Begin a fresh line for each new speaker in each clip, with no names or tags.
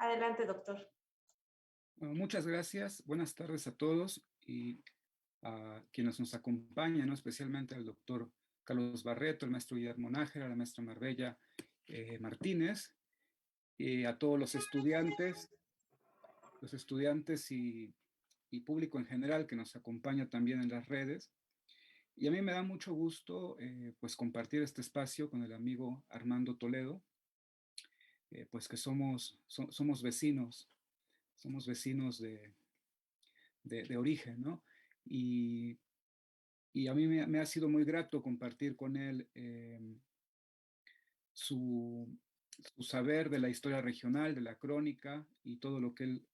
Adelante, doctor.
Bueno, muchas gracias. Buenas tardes a todos y a quienes nos acompañan, ¿no? Especialmente al doctor Carlos Barreto, el maestro Guillermo Nájera, la maestra Marbella Martínez, y a todos los estudiantes y público en general que nos acompaña también en las redes. Y a mí me da mucho gusto pues compartir este espacio con el amigo Armando Toledo, pues que somos vecinos de origen, ¿no? Y, y a mí me ha sido muy grato compartir con él su, su saber de la historia regional, de la crónica y todo lo que él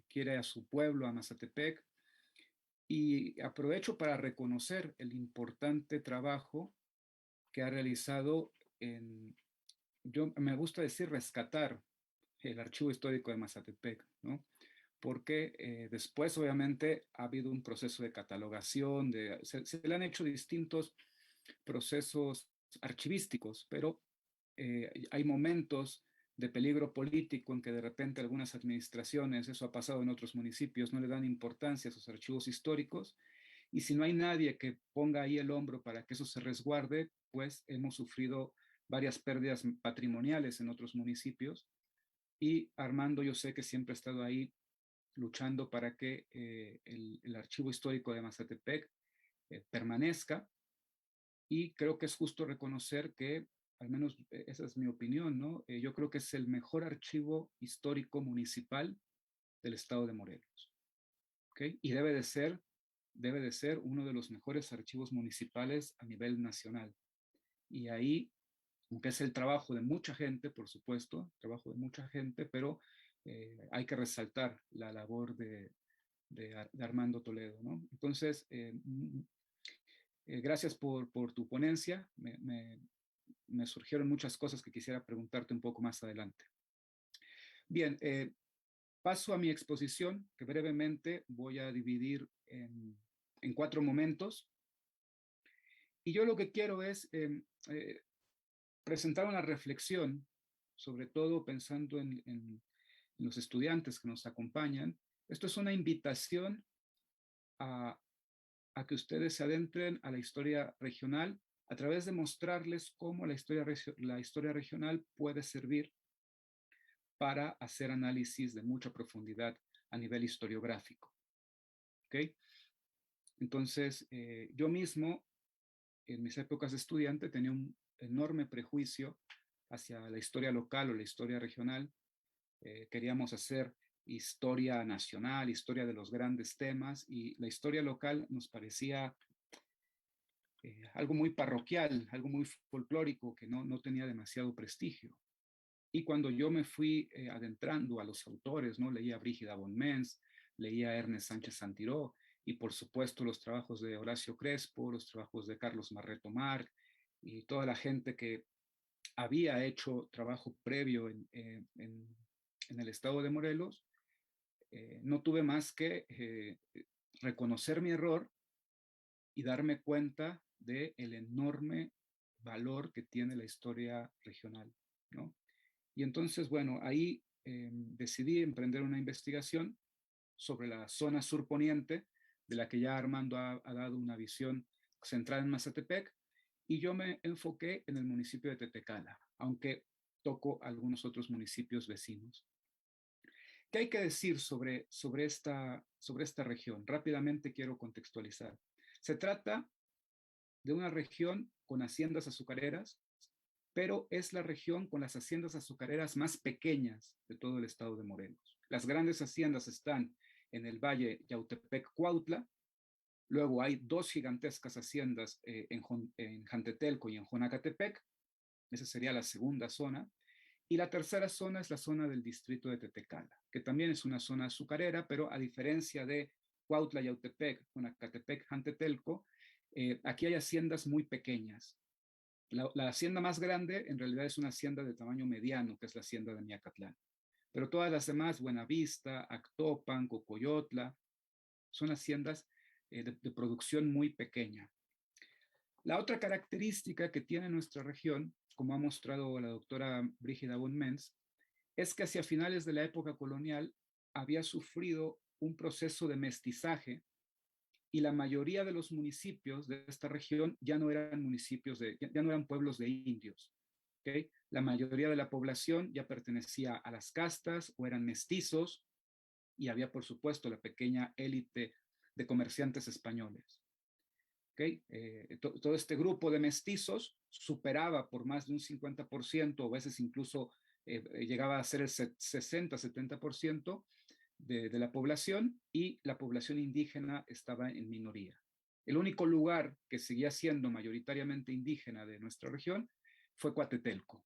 quiere a su pueblo, a Mazatepec. Y aprovecho para reconocer el importante trabajo que ha realizado yo me gusta decir rescatar el archivo histórico de Mazatepec, ¿no? Porque después obviamente ha habido un proceso de catalogación, se le han hecho distintos procesos archivísticos, pero hay momentos de peligro político en que de repente algunas administraciones, eso ha pasado en otros municipios, no le dan importancia a sus archivos históricos, y si no hay nadie que ponga ahí el hombro para que eso se resguarde, pues hemos sufrido varias pérdidas patrimoniales en otros municipios, y Armando yo sé que siempre ha estado ahí luchando para que el archivo histórico de Mazatepec permanezca, y creo que es justo reconocer que, al menos esa es mi opinión, ¿no? Yo creo que es el mejor archivo histórico municipal del estado de Morelos, ¿ok? Y debe de ser uno de los mejores archivos municipales a nivel nacional. Y ahí, aunque es el trabajo de mucha gente, por supuesto, trabajo de mucha gente, pero hay que resaltar la labor de Armando Toledo, ¿no? Entonces, gracias por tu ponencia. Me surgieron muchas cosas que quisiera preguntarte un poco más adelante. Bien, paso a mi exposición, que brevemente voy a dividir en 4 momentos. Y yo lo que quiero es presentar una reflexión, sobre todo pensando en los estudiantes que nos acompañan. Esto es una invitación a que ustedes se adentren a la historia regional a través de mostrarles cómo la historia regional puede servir para hacer análisis de mucha profundidad a nivel historiográfico. ¿Okay? Entonces, yo mismo, en mis épocas de estudiante, tenía un enorme prejuicio hacia la historia local o la historia regional. Queríamos hacer historia nacional, historia de los grandes temas, y la historia local nos parecía algo muy parroquial, algo muy folclórico, que no tenía demasiado prestigio. Y cuando yo me fui adentrando a los autores, ¿no? Leía a Brígida von Menz, leía a Ernest Sánchez Santiró, y por supuesto los trabajos de Horacio Crespo, los trabajos de Carlos Marreto Marc, y toda la gente que había hecho trabajo previo en el estado de Morelos. No tuve más que reconocer mi error y darme cuenta del enorme valor que tiene la historia regional, ¿no? Y entonces, bueno, ahí decidí emprender una investigación sobre la zona surponiente, de la que ya Armando ha dado una visión centrada en Mazatepec, y yo me enfoqué en el municipio de Tetecala, aunque toco algunos otros municipios vecinos. ¿Qué hay que decir sobre esta región? Rápidamente quiero contextualizar. Se trata de una región con haciendas azucareras, pero es la región con las haciendas azucareras más pequeñas de todo el estado de Morelos. Las grandes haciendas están en el valle Yautepec-Cuautla, luego hay 2 gigantescas haciendas en Jantetelco y en Jonacatepec, esa sería la segunda zona, y la tercera zona es la zona del distrito de Tetecala, que también es una zona azucarera, pero a diferencia de Cuautla, Yautepec, Jonacatepec, Jantetelco, aquí hay haciendas muy pequeñas. La hacienda más grande en realidad es una hacienda de tamaño mediano, que es la hacienda de Miacatlán. Pero todas las demás, Buenavista, Actopan, Cocoyotla, son haciendas de producción muy pequeña. La otra característica que tiene nuestra región, como ha mostrado la doctora Brígida von Menz, es que hacia finales de la época colonial había sufrido un proceso de mestizaje y la mayoría de los municipios de esta región ya no eran municipios ya no eran pueblos de indios. ¿Okay? La mayoría de la población ya pertenecía a las castas o eran mestizos y había, por supuesto, la pequeña élite de comerciantes españoles. ¿Okay? Todo este grupo de mestizos superaba por más de un 50%, o a veces incluso llegaba a ser el 60-70% de la población, y la población indígena estaba en minoría. El único lugar que seguía siendo mayoritariamente indígena de nuestra región fue Coatetelco.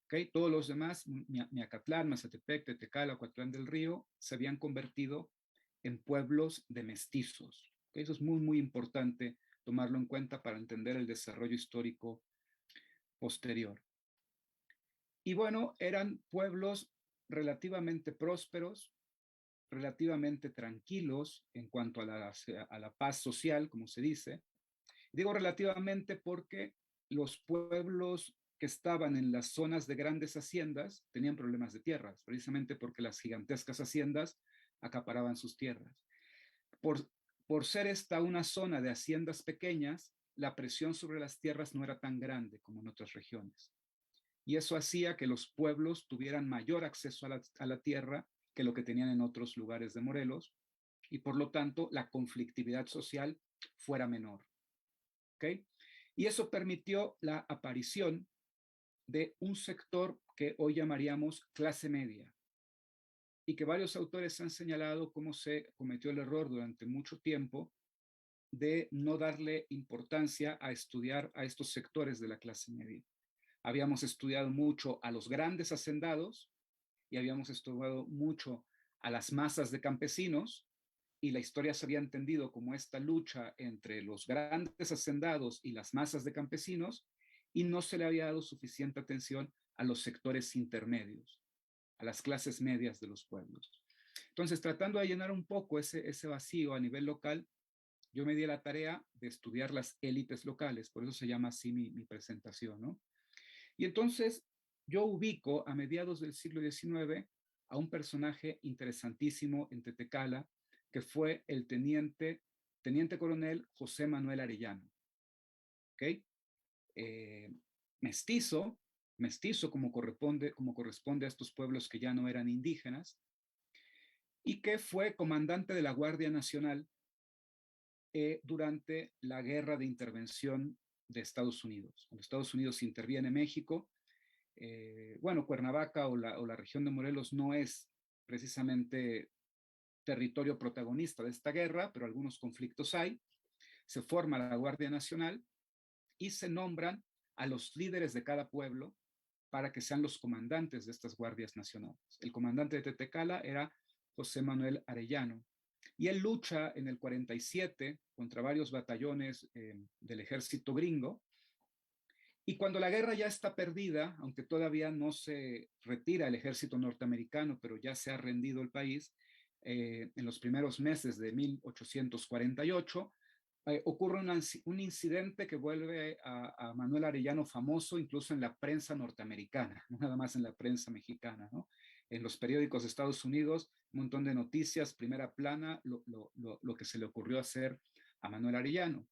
¿Okay? Todos los demás, Miacatlán, Mazatepec, Tetecala, Coatlán del Río, se habían convertido en pueblos de mestizos. ¿Okay? Eso es muy, muy importante tomarlo en cuenta para entender el desarrollo histórico posterior. Y bueno, eran pueblos relativamente prósperos, relativamente tranquilos en cuanto a la paz social, como se dice. Digo relativamente porque los pueblos que estaban en las zonas de grandes haciendas tenían problemas de tierras, precisamente porque las gigantescas haciendas acaparaban sus tierras. Por, por ser esta una zona de haciendas pequeñas, la presión sobre las tierras no era tan grande como en otras regiones. Y eso hacía que los pueblos tuvieran mayor acceso a la tierra que lo que tenían en otros lugares de Morelos, y por lo tanto la conflictividad social fuera menor. ¿Okay? Y eso permitió la aparición de un sector que hoy llamaríamos clase media, y que varios autores han señalado cómo se cometió el error durante mucho tiempo de no darle importancia a estudiar a estos sectores de la clase media. Habíamos estudiado mucho a los grandes hacendados y habíamos estudiado mucho a las masas de campesinos, y la historia se había entendido como esta lucha entre los grandes hacendados y las masas de campesinos, y no se le había dado suficiente atención a los sectores intermedios, a las clases medias de los pueblos. Entonces, tratando de llenar un poco ese vacío a nivel local, yo me di la tarea de estudiar las élites locales, por eso se llama así mi presentación, ¿no? Y entonces yo ubico a mediados del siglo XIX a un personaje interesantísimo en Tetecala, que fue el teniente coronel José Manuel Arellano. ¿Okay? Eh, mestizo, mestizo como corresponde a estos pueblos que ya no eran indígenas, y que fue comandante de la Guardia Nacional durante la guerra de intervención de Estados Unidos. Cuando Estados Unidos interviene en México, bueno, Cuernavaca o la región de Morelos no es precisamente territorio protagonista de esta guerra, pero algunos conflictos hay. Se forma la Guardia Nacional y se nombran a los líderes de cada pueblo para que sean los comandantes de estas guardias nacionales. El comandante de Tetecala era José Manuel Arellano, y él lucha en el 47 contra varios batallones del ejército gringo, y cuando la guerra ya está perdida, aunque todavía no se retira el ejército norteamericano, pero ya se ha rendido el país, en los primeros meses de 1848, ocurre un incidente que vuelve a Manuel Arellano famoso incluso en la prensa norteamericana, no nada más en la prensa mexicana, ¿no? En los periódicos de Estados Unidos, un montón de noticias, primera plana, lo que se le ocurrió hacer a Manuel Arellano.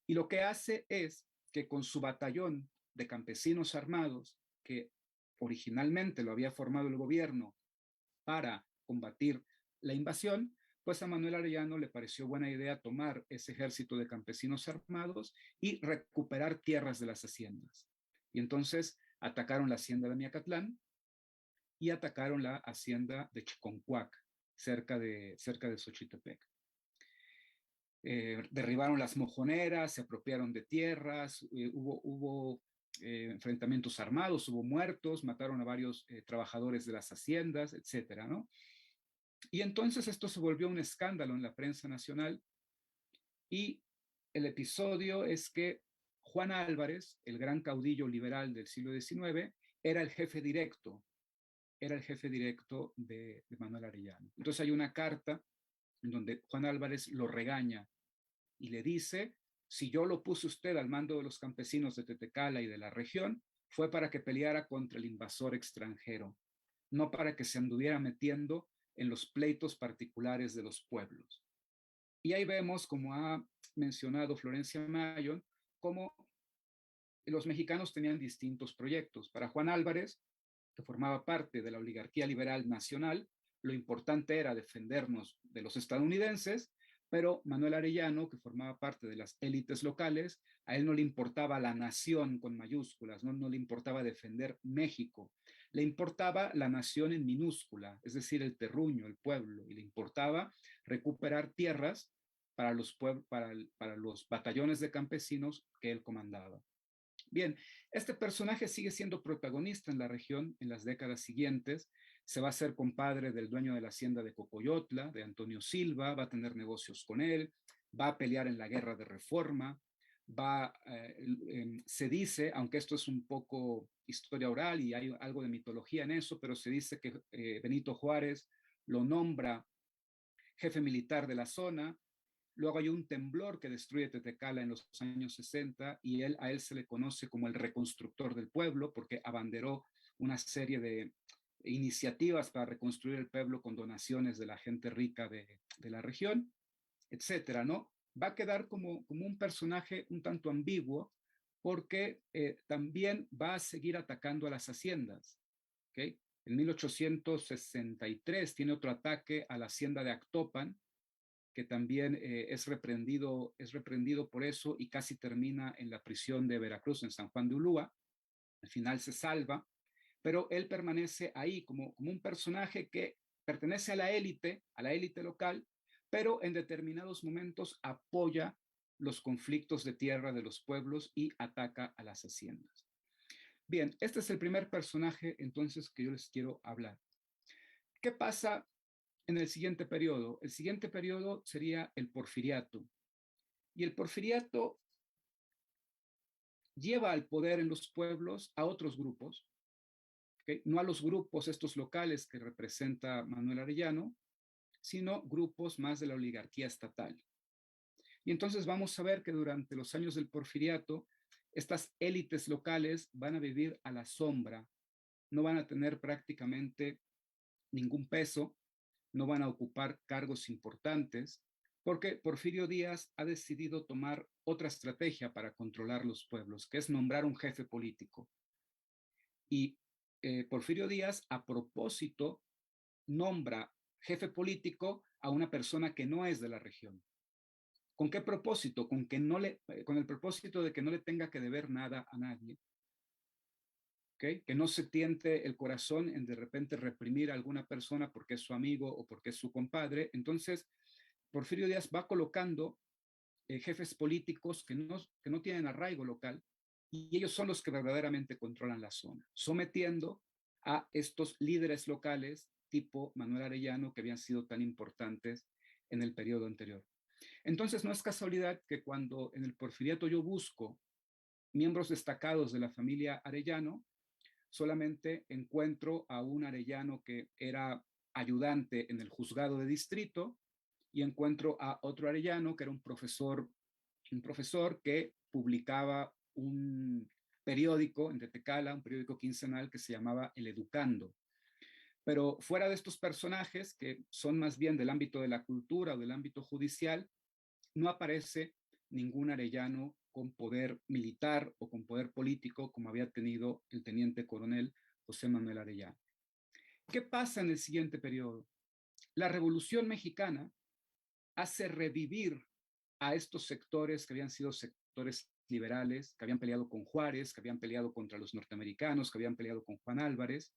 Y lo que hace es que con su batallón de campesinos armados, que originalmente lo había formado el gobierno para combatir la invasión, pues a Manuel Arellano le pareció buena idea tomar ese ejército de campesinos armados y recuperar tierras de las haciendas. Y entonces atacaron la hacienda de Miacatlán y atacaron la hacienda de Chiconcuac, cerca de Xochitepec. Derribaron las mojoneras, se apropiaron de tierras, hubo enfrentamientos armados, hubo muertos, mataron a varios trabajadores de las haciendas, etcétera, ¿no? Y entonces esto se volvió un escándalo en la prensa nacional, y el episodio es que Juan Álvarez, el gran caudillo liberal del siglo XIX, era el jefe directo, de Manuel Arellano. Entonces hay una carta en donde Juan Álvarez lo regaña y le dice: si yo lo puse usted al mando de los campesinos de Tetecala y de la región, fue para que peleara contra el invasor extranjero. no para que se anduviera metiendo en los pleitos particulares de los pueblos. Y ahí vemos, como ha mencionado Florencia Mayon, cómo los mexicanos tenían distintos proyectos. Para Juan Álvarez, que formaba parte de la oligarquía liberal nacional, lo importante era defendernos de los estadounidenses, pero Manuel Arellano, que formaba parte de las élites locales, a él no le importaba la nación con mayúsculas, no le importaba defender México, le importaba la nación en minúscula, es decir, el terruño, el pueblo, y le importaba recuperar tierras para para los batallones de campesinos que él comandaba. Bien, este personaje sigue siendo protagonista en la región en las décadas siguientes. Se va a hacer compadre del dueño de la hacienda de Cocoyotla, de Antonio Silva, va a tener negocios con él, va a pelear en la guerra de Reforma, se dice, aunque esto es un poco historia oral y hay algo de mitología en eso, pero se dice que Benito Juárez lo nombra jefe militar de la zona. Luego hay un temblor que destruye Tetecala en los años 60 y a él se le conoce como el reconstructor del pueblo porque abanderó una serie de iniciativas para reconstruir el pueblo con donaciones de la gente rica de la región, etcétera, ¿no? Va a quedar como un personaje un tanto ambiguo porque también va a seguir atacando a las haciendas, ¿ok? En 1863 tiene otro ataque a la hacienda de Actopan, que también es reprendido por eso y casi termina en la prisión de Veracruz, en San Juan de Ulúa. Al final se salva, pero él permanece ahí como un personaje que pertenece a la élite local, pero en determinados momentos apoya los conflictos de tierra de los pueblos y ataca a las haciendas. Bien, este es el primer personaje entonces que yo les quiero hablar. ¿Qué pasa en el siguiente periodo? El siguiente periodo sería el Porfiriato. Y el Porfiriato lleva al poder en los pueblos a otros grupos, ¿okay? No a los grupos estos locales que representa Manuel Arellano, sino grupos más de la oligarquía estatal. Y entonces vamos a ver que durante los años del Porfiriato, estas élites locales van a vivir a la sombra, no van a tener prácticamente ningún peso, no van a ocupar cargos importantes, porque Porfirio Díaz ha decidido tomar otra estrategia para controlar los pueblos, que es nombrar un jefe político. Y Porfirio Díaz, a propósito, nombra jefe político a una persona que no es de la región. ¿Con qué propósito? Con el propósito de que no le tenga que deber nada a nadie. ¿Okay? Que no se tiente el corazón en de repente reprimir a alguna persona porque es su amigo o porque es su compadre. Entonces, Porfirio Díaz va colocando jefes políticos que no tienen arraigo local y ellos son los que verdaderamente controlan la zona, sometiendo a estos líderes locales tipo Manuel Arellano que habían sido tan importantes en el periodo anterior. Entonces, no es casualidad que cuando en el Porfiriato yo busco miembros destacados de la familia Arellano, solamente encuentro a un Arellano que era ayudante en el juzgado de distrito y encuentro a otro Arellano que era un profesor que publicaba un periódico en Tetecala, un periódico quincenal que se llamaba El Educando. Pero fuera de estos personajes, que son más bien del ámbito de la cultura o del ámbito judicial, no aparece ningún arellano con poder militar o con poder político como había tenido el teniente coronel José Manuel Arellano. ¿Qué pasa en el siguiente periodo? La Revolución Mexicana hace revivir a estos sectores que habían sido sectores liberales, que habían peleado con Juárez, que habían peleado contra los norteamericanos, que habían peleado con Juan Álvarez,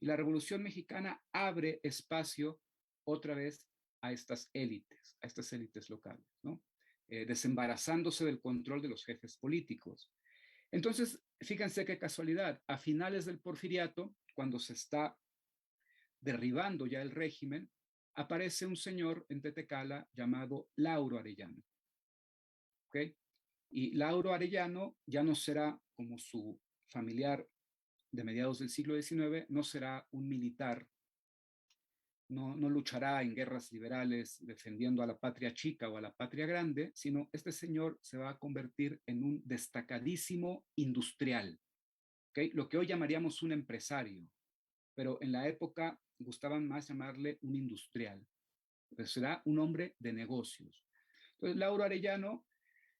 y la Revolución Mexicana abre espacio otra vez a estas élites locales, ¿no? Desembarazándose del control de los jefes políticos. Entonces, fíjense qué casualidad, a finales del Porfiriato, cuando se está derribando ya el régimen, aparece un señor en Tetecala llamado Lauro Arellano. ¿Okay? Y Lauro Arellano ya no será como su familiar de mediados del siglo XIX, no será un militar, no luchará en guerras liberales defendiendo a la patria chica o a la patria grande, sino este señor se va a convertir en un destacadísimo industrial, ¿okay? Lo que hoy llamaríamos un empresario, pero en la época gustaban más llamarle un industrial. Pues será un hombre de negocios. Entonces, Lauro Arellano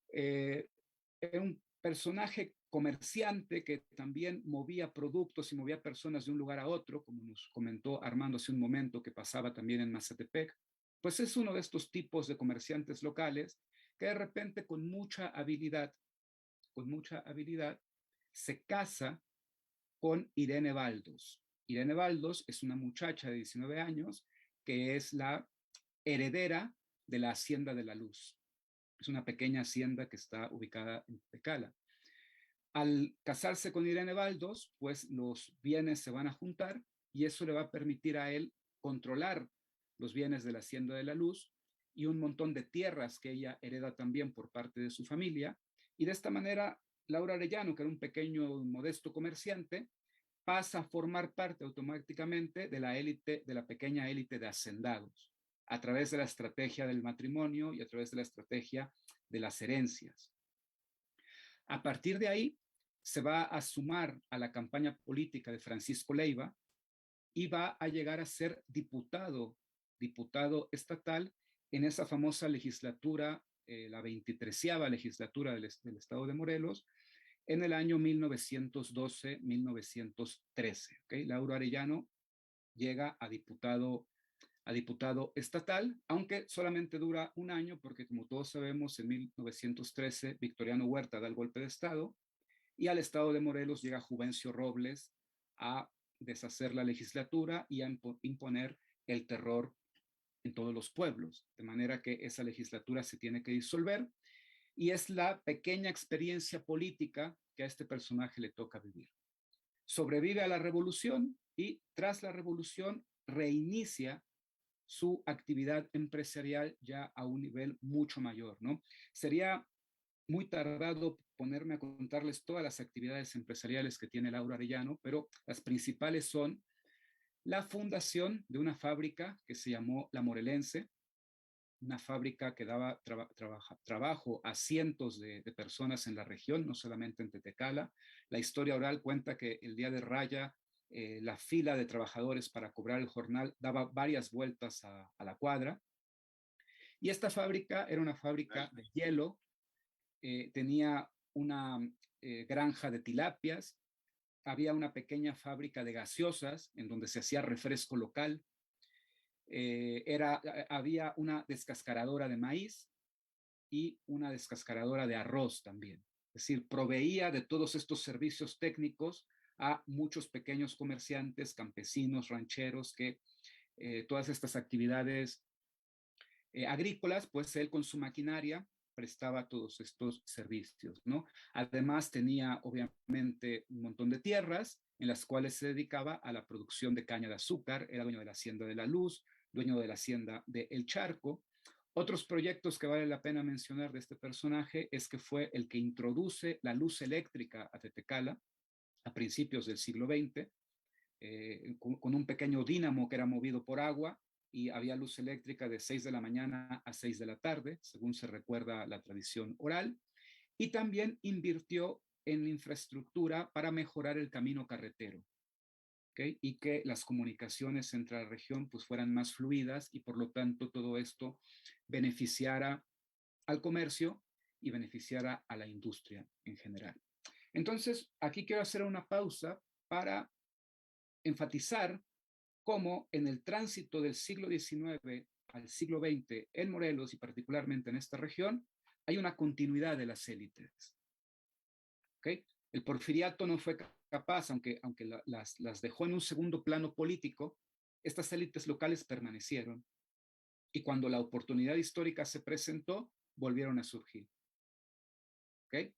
era un personaje comerciante que también movía productos y movía personas de un lugar a otro, como nos comentó Armando hace un momento, que pasaba también en Mazatepec. Pues es uno de estos tipos de comerciantes locales que de repente con mucha habilidad, se casa con Irene Baldos. Irene Baldos es una muchacha de 19 años que es la heredera de la Hacienda de la Luz. Es una pequeña hacienda que está ubicada en Tecala. Al casarse con Irene Baldos, pues los bienes se van a juntar y eso le va a permitir a él controlar los bienes de la Hacienda de la Luz y un montón de tierras que ella hereda también por parte de su familia. Y de esta manera, Laura Arellano, que era un pequeño, modesto comerciante, pasa a formar parte automáticamente de la élite, de la pequeña élite de hacendados, a través de la estrategia del matrimonio y a través de la estrategia de las herencias. A partir de ahí, se va a sumar a la campaña política de Francisco Leiva y va a llegar a ser diputado estatal en esa famosa legislatura, la 23ª legislatura del estado de Morelos, en el año 1912-1913. ¿Okay? Lauro Arellano llega a diputado estatal, aunque solamente dura un año, porque como todos sabemos, en 1913 Victoriano Huerta da el golpe de Estado y al estado de Morelos llega Juvencio Robles a deshacer la legislatura y a imponer el terror en todos los pueblos, de manera que esa legislatura se tiene que disolver y es la pequeña experiencia política que a este personaje le toca vivir. Sobrevive a la revolución y tras la revolución reinicia su actividad empresarial ya a un nivel mucho mayor, ¿no? Sería muy tardado ponerme a contarles todas las actividades empresariales que tiene Lauro Arellano, pero las principales son la fundación de una fábrica que se llamó La Morelense, una fábrica que daba trabajo a cientos de personas en la región, no solamente en Tetecala. La historia oral cuenta que el día de Raya, la fila de trabajadores para cobrar el jornal daba varias vueltas a la cuadra. Y esta fábrica era una fábrica de hielo, tenía una granja de tilapias, había una pequeña fábrica de gaseosas en donde se hacía refresco local, había una descascaradora de maíz y una descascaradora de arroz también. Es decir, proveía de todos estos servicios técnicos a muchos pequeños comerciantes, campesinos, rancheros, que todas estas actividades agrícolas, pues él con su maquinaria prestaba todos estos servicios, ¿no? Además tenía obviamente un montón de tierras en las cuales se dedicaba a la producción de caña de azúcar, era dueño de la Hacienda de la Luz, dueño de la Hacienda de El Charco. Otros proyectos que vale la pena mencionar de este personaje es que fue el que introduce la luz eléctrica a Tetecala a principios del siglo XX, con un pequeño dínamo que era movido por agua y había luz eléctrica de 6 de la mañana a 6 de la tarde, según se recuerda la tradición oral, y también invirtió en infraestructura para mejorar el camino carretero, ¿okay? Y que las comunicaciones entre la región pues fueran más fluidas y por lo tanto todo esto beneficiara al comercio y beneficiara a la industria en general. Entonces, aquí quiero hacer una pausa para enfatizar cómo en el tránsito del siglo XIX al siglo XX en Morelos y particularmente en esta región, hay una continuidad de las élites. ¿Okay? El porfiriato no fue capaz, aunque las dejó en un segundo plano político, estas élites locales permanecieron y cuando la oportunidad histórica se presentó, volvieron a surgir. ¿Okay?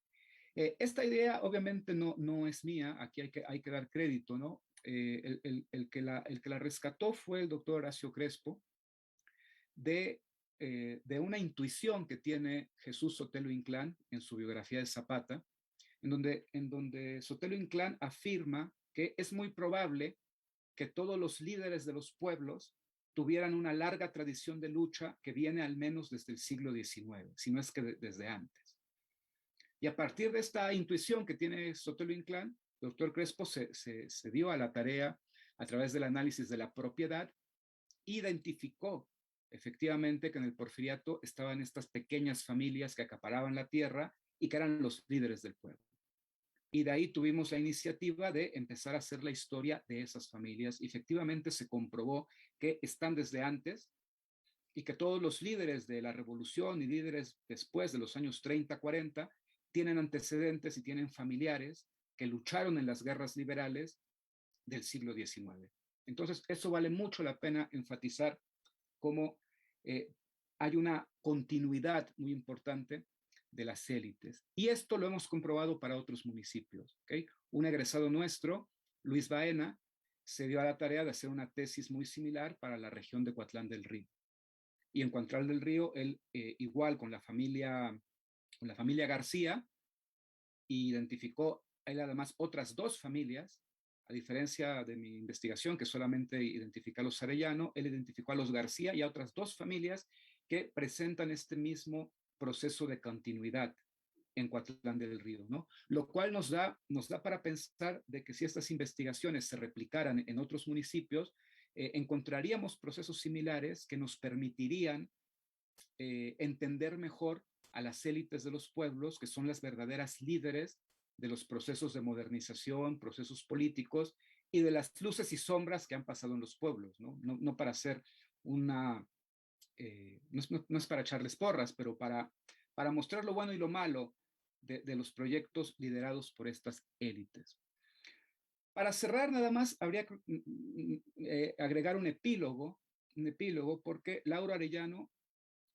Esta idea obviamente no es mía, aquí hay que dar crédito, ¿no? El que la rescató fue el doctor Horacio Crespo de una intuición que tiene Jesús Sotelo Inclán en su biografía de Zapata, en donde Sotelo Inclán afirma que es muy probable que todos los líderes de los pueblos tuvieran una larga tradición de lucha que viene al menos desde el siglo XIX, si no es que desde antes. Y a partir de esta intuición que tiene Sotelo Inclán, el doctor Crespo se dio a la tarea, a través del análisis de la propiedad, identificó efectivamente que en el porfiriato estaban estas pequeñas familias que acaparaban la tierra y que eran los líderes del pueblo. Y de ahí tuvimos la iniciativa de empezar a hacer la historia de esas familias. Y efectivamente se comprobó que están desde antes y que todos los líderes de la revolución y líderes después de los años 30, 40, tienen antecedentes y tienen familiares que lucharon en las guerras liberales del siglo XIX. Entonces, eso vale mucho la pena enfatizar cómo hay una continuidad muy importante de las élites. Y esto lo hemos comprobado para otros municipios. ¿Okay? Un egresado nuestro, Luis Baena, se dio a la tarea de hacer una tesis muy similar para la región de Coatlán del Río. Y en Coatlán del Río, él igual con la familia García, identificó él además otras dos familias, a diferencia de mi investigación, que solamente identifica a los Arellano, él identificó a los García y a otras dos familias que presentan este mismo proceso de continuidad en Coatlán del Río, ¿no? Lo cual nos da para pensar de que si estas investigaciones se replicaran en otros municipios, encontraríamos procesos similares que nos permitirían entender mejor a las élites de los pueblos, que son las verdaderas líderes de los procesos de modernización, procesos políticos y de las luces y sombras que han pasado en los pueblos, ¿no? No para hacer una, no es para echarles porras, pero para mostrar lo bueno y lo malo de los proyectos liderados por estas élites. Para cerrar nada más, habría que agregar un epílogo porque Lauro Arellano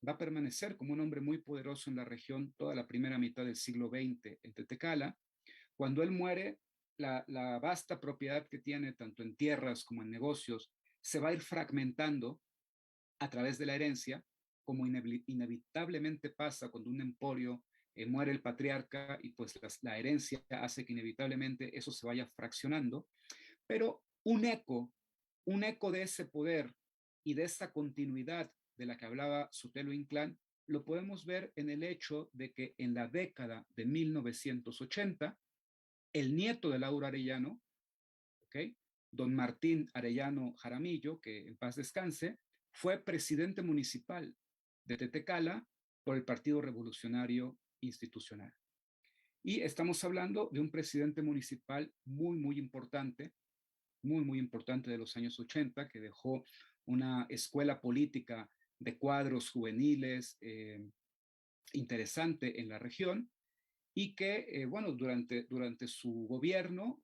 va a permanecer como un hombre muy poderoso en la región toda la primera mitad del siglo XX en Tetecala. Cuando él muere, la vasta propiedad que tiene, tanto en tierras como en negocios, se va a ir fragmentando a través de la herencia, como inevitablemente pasa cuando un emporio muere el patriarca y pues la herencia hace que inevitablemente eso se vaya fraccionando, pero un eco de ese poder y de esa continuidad de la que hablaba Sotelo Inclán, lo podemos ver en el hecho de que en la década de 1980, el nieto de Lauro Arellano, ¿okay? Don Martín Arellano Jaramillo, que en paz descanse, fue presidente municipal de Tetecala por el Partido Revolucionario Institucional. Y estamos hablando de un presidente municipal muy, muy importante de los años 80, que dejó una escuela política de cuadros juveniles interesante en la región y que, bueno, durante su gobierno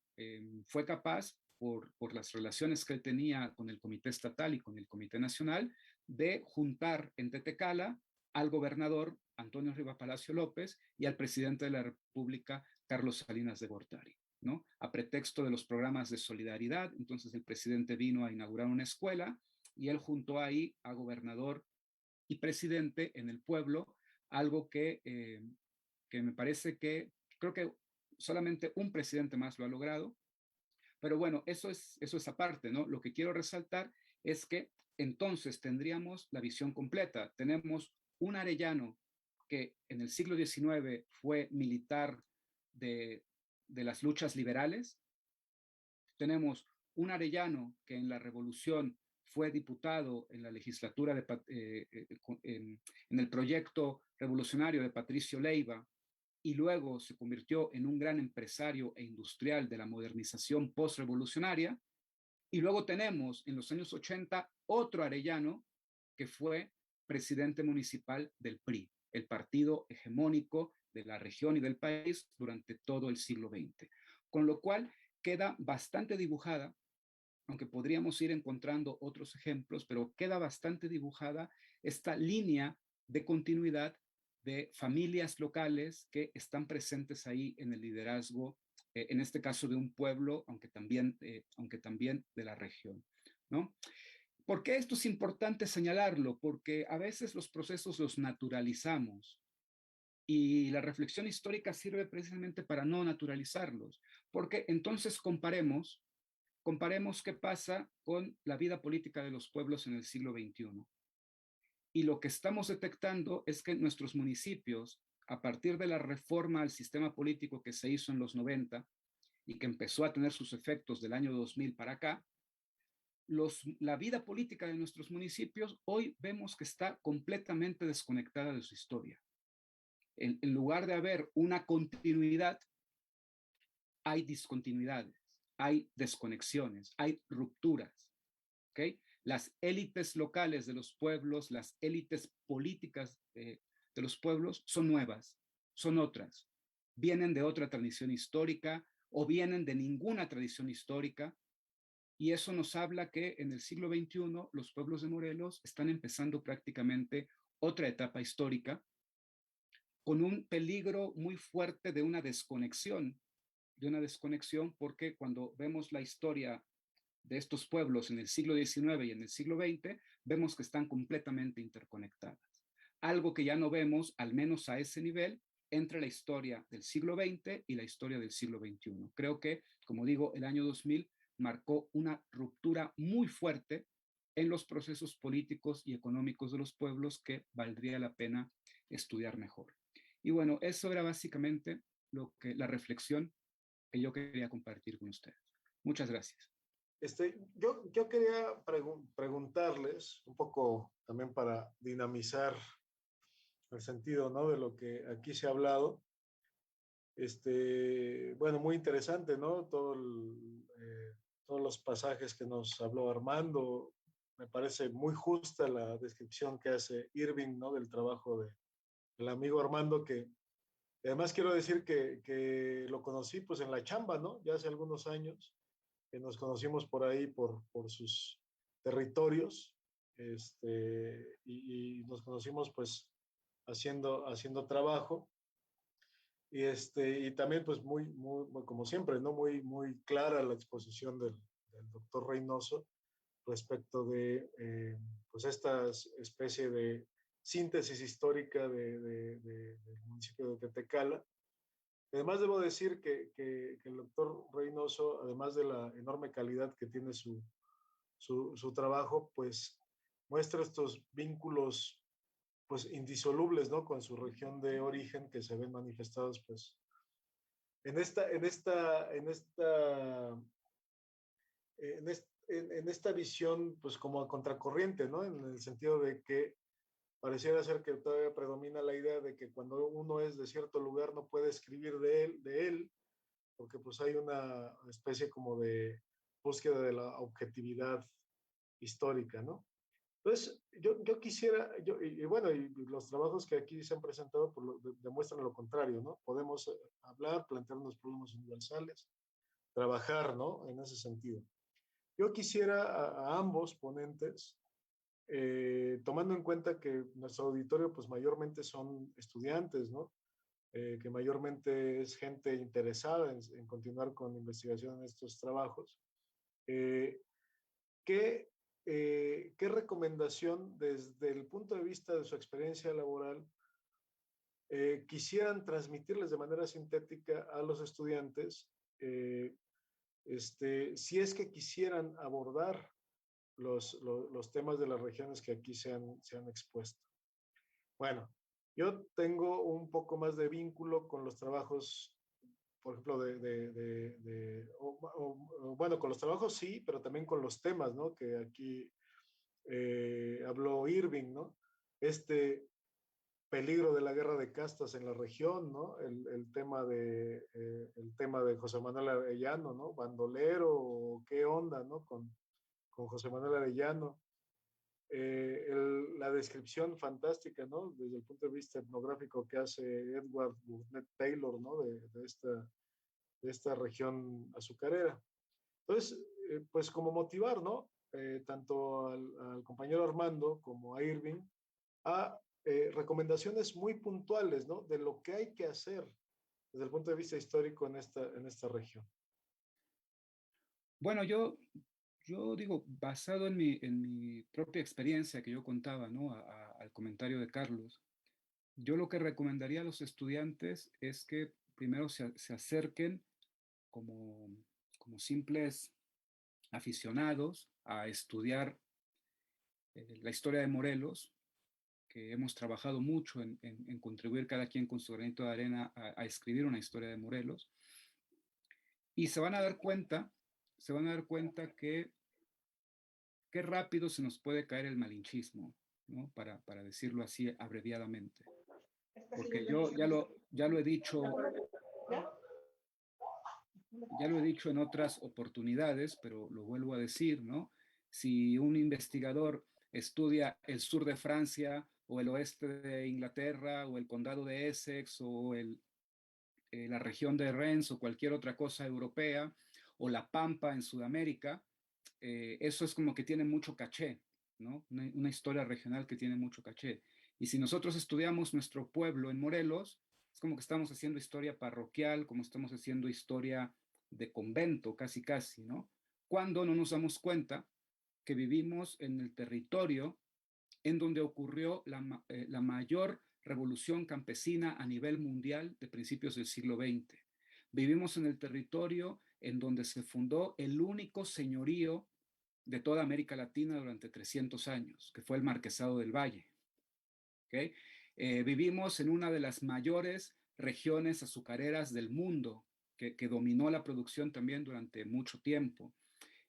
fue capaz, por las relaciones que él tenía con el Comité Estatal y con el Comité Nacional, de juntar en Tetecala al gobernador Antonio Rivas Palacio López y al presidente de la República, Carlos Salinas de Gortari, ¿no? A pretexto de los programas de solidaridad, entonces el presidente vino a inaugurar una escuela y él juntó ahí a gobernador y presidente en el pueblo, algo que me parece que creo que solamente un presidente más lo ha logrado. Pero bueno, eso es aparte, ¿no? Lo que quiero resaltar es que entonces tendríamos la visión completa. Tenemos un Arellano que en el siglo XIX fue militar de las luchas liberales. Tenemos un Arellano que en la revolución fue diputado en la legislatura en el proyecto revolucionario de Patricio Leiva y luego se convirtió en un gran empresario e industrial de la modernización postrevolucionaria. Y luego tenemos en los años 80 otro Arellano que fue presidente municipal del PRI, el partido hegemónico de la región y del país durante todo el siglo XX. Con lo cual queda bastante dibujada, aunque podríamos ir encontrando otros ejemplos, pero queda bastante dibujada esta línea de continuidad de familias locales que están presentes ahí en el liderazgo, en este caso de un pueblo, aunque también de la región, ¿no? ¿Por qué esto es importante señalarlo? Porque a veces los procesos los naturalizamos y la reflexión histórica sirve precisamente para no naturalizarlos, porque entonces comparemos qué pasa con la vida política de los pueblos en el siglo XXI. Y lo que estamos detectando es que nuestros municipios, a partir de la reforma al sistema político que se hizo en los 90 y que empezó a tener sus efectos del año 2000 para acá, la vida política de nuestros municipios hoy vemos que está completamente desconectada de su historia. En lugar de haber una continuidad, hay discontinuidades, hay desconexiones, hay rupturas. ¿Okay? Las élites locales de los pueblos, las élites políticas de los pueblos son nuevas, son otras, vienen de otra tradición histórica o vienen de ninguna tradición histórica, y eso nos habla que en el siglo XXI los pueblos de Morelos están empezando prácticamente otra etapa histórica con un peligro muy fuerte de una desconexión, porque cuando vemos la historia de estos pueblos en el siglo XIX y en el siglo XX, vemos que están completamente interconectadas. Algo que ya no vemos, al menos a ese nivel, entre la historia del siglo XX y la historia del siglo XXI. Creo que, como digo, el año 2000 marcó una ruptura muy fuerte en los procesos políticos y económicos de los pueblos que valdría la pena estudiar mejor. Y bueno, eso era básicamente la reflexión que yo quería compartir con ustedes. Muchas gracias.
Yo quería preguntarles un poco también para dinamizar el sentido, ¿no? De lo que aquí se ha hablado. Bueno, muy interesante, ¿no? Todos los pasajes que nos habló Armando. Me parece muy justa la descripción que hace Irving, ¿no? Del trabajo del amigo Armando, que además quiero decir que lo conocí pues en la chamba, ¿no? Ya hace algunos años, que nos conocimos por ahí, por sus territorios, y nos conocimos pues haciendo trabajo. Y también, pues, como siempre, ¿no? Muy clara la exposición del doctor Reynoso respecto de, pues, esta especie de síntesis histórica del municipio de Tetecala. Además, debo decir que el doctor Reynoso, además de la enorme calidad que tiene su trabajo, pues, muestra estos vínculos pues indisolubles, ¿no? Con su región de origen que se ven manifestados, pues, en esta visión, pues, como a contracorriente, ¿no? En el sentido de que pareciera ser que todavía predomina la idea de que cuando uno es de cierto lugar no puede escribir de él, porque pues hay una especie como de búsqueda de la objetividad histórica, ¿no? Entonces, yo quisiera, y bueno, y los trabajos que aquí se han presentado demuestran lo contrario, ¿no? Podemos hablar, plantearnos problemas universales, trabajar, ¿no? En ese sentido. Yo quisiera a ambos ponentes, tomando en cuenta que nuestro auditorio, pues mayormente son estudiantes, ¿no? Que mayormente es gente interesada en continuar con investigación en estos trabajos, eh, ¿qué, ¿qué recomendación desde el punto de vista de su experiencia laboral quisieran transmitirles de manera sintética a los estudiantes eh, si es que quisieran abordar los temas de las regiones que aquí se han expuesto? Bueno, yo tengo un poco más de vínculo con los trabajos, por ejemplo, bueno, con los trabajos sí, pero también con los temas, ¿no? Que aquí habló Irving, ¿no? Este peligro de la guerra de castas en la región, ¿no? El tema de José Manuel Arellano, ¿no? Bandolero, ¿qué onda, ¿no? Con José Manuel Arellano. La descripción fantástica, ¿no? Desde el punto de vista etnográfico que hace Edward Burnett Taylor, ¿no? De esta región azucarera. Entonces, pues como motivar, ¿no? Tanto al compañero Armando como a Irving a recomendaciones muy puntuales, ¿no? De lo que hay que hacer desde el punto de vista histórico en esta región.
Bueno, yo digo, basado en mi propia experiencia que yo contaba, ¿no? Al comentario de Carlos, yo lo que recomendaría a los estudiantes es que primero se acerquen como, como simples aficionados a estudiar la historia de Morelos, que hemos trabajado mucho en contribuir cada quien con su granito de arena a escribir una historia de Morelos, y se van a dar cuenta que qué rápido se nos puede caer el malinchismo, ¿no? Para decirlo así abreviadamente. Porque yo ya lo he dicho, ya lo he dicho en otras oportunidades, pero lo vuelvo a decir, ¿no? Si un investigador estudia el sur de Francia o el oeste de Inglaterra o el condado de Essex o la región de Rennes o cualquier otra cosa europea o la Pampa en Sudamérica, eso es como que tiene mucho caché, ¿no? Una historia regional que tiene mucho caché. Y si nosotros estudiamos nuestro pueblo en Morelos, es como que estamos haciendo historia parroquial, como estamos haciendo historia de convento, casi casi, ¿no? Cuando no nos damos cuenta que vivimos en el territorio en donde ocurrió la mayor revolución campesina a nivel mundial de principios del siglo XX. Vivimos en el territorio en donde se fundó el único señorío de toda América Latina durante 300 años, que fue el Marquesado del Valle. ¿Okay? Vivimos en una de las mayores regiones azucareras del mundo, que dominó la producción también durante mucho tiempo.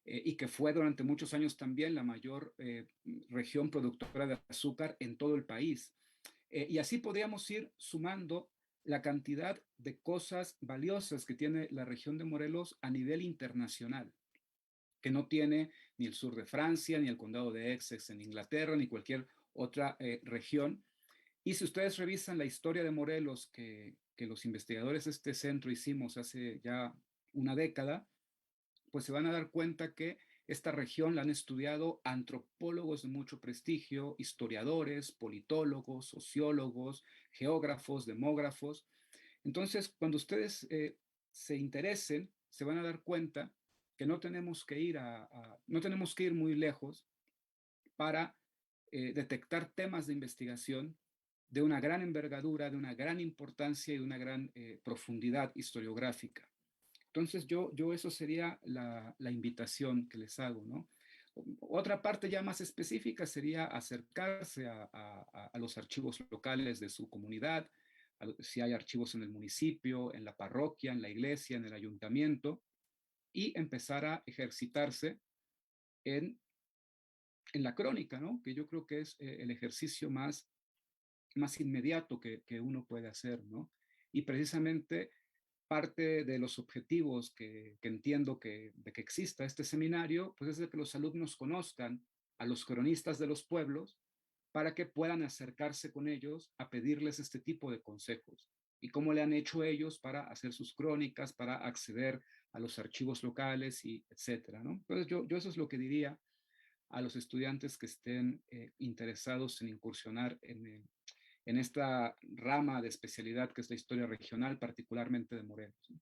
Y que fue durante muchos años también la mayor región productora de azúcar en todo el país. Y así podríamos ir sumando la cantidad de cosas valiosas que tiene la región de Morelos a nivel internacional, que no tiene ni el sur de Francia, ni el condado de Essex en Inglaterra, ni cualquier otra región. Y si ustedes revisan la historia de Morelos que los investigadores de este centro hicimos hace ya una década, pues se van a dar cuenta que esta región la han estudiado antropólogos de mucho prestigio, historiadores, politólogos, sociólogos, geógrafos, demógrafos. Entonces, cuando ustedes se interesen, se van a dar cuenta que no tenemos que ir, no tenemos que ir muy lejos para detectar temas de investigación de una gran envergadura, de una gran importancia y de una gran profundidad historiográfica. Entonces yo eso sería la invitación que les hago, ¿no? Otra parte ya más específica sería acercarse a los archivos locales de su comunidad, si hay archivos en el municipio, en la parroquia, en la iglesia, en el ayuntamiento, y empezar a ejercitarse en, en la crónica, ¿no? Que yo creo que es el ejercicio más inmediato que uno puede hacer, ¿no? Y precisamente parte de los objetivos que entiendo de que exista este seminario, pues es de que los alumnos conozcan a los cronistas de los pueblos para que puedan acercarse con ellos a pedirles este tipo de consejos y cómo le han hecho ellos para hacer sus crónicas, para acceder a los archivos locales y etcétera, ¿no? Entonces yo eso es lo que diría a los estudiantes que estén interesados en incursionar en esta rama de especialidad que es la historia regional, particularmente de Morelos, ¿no?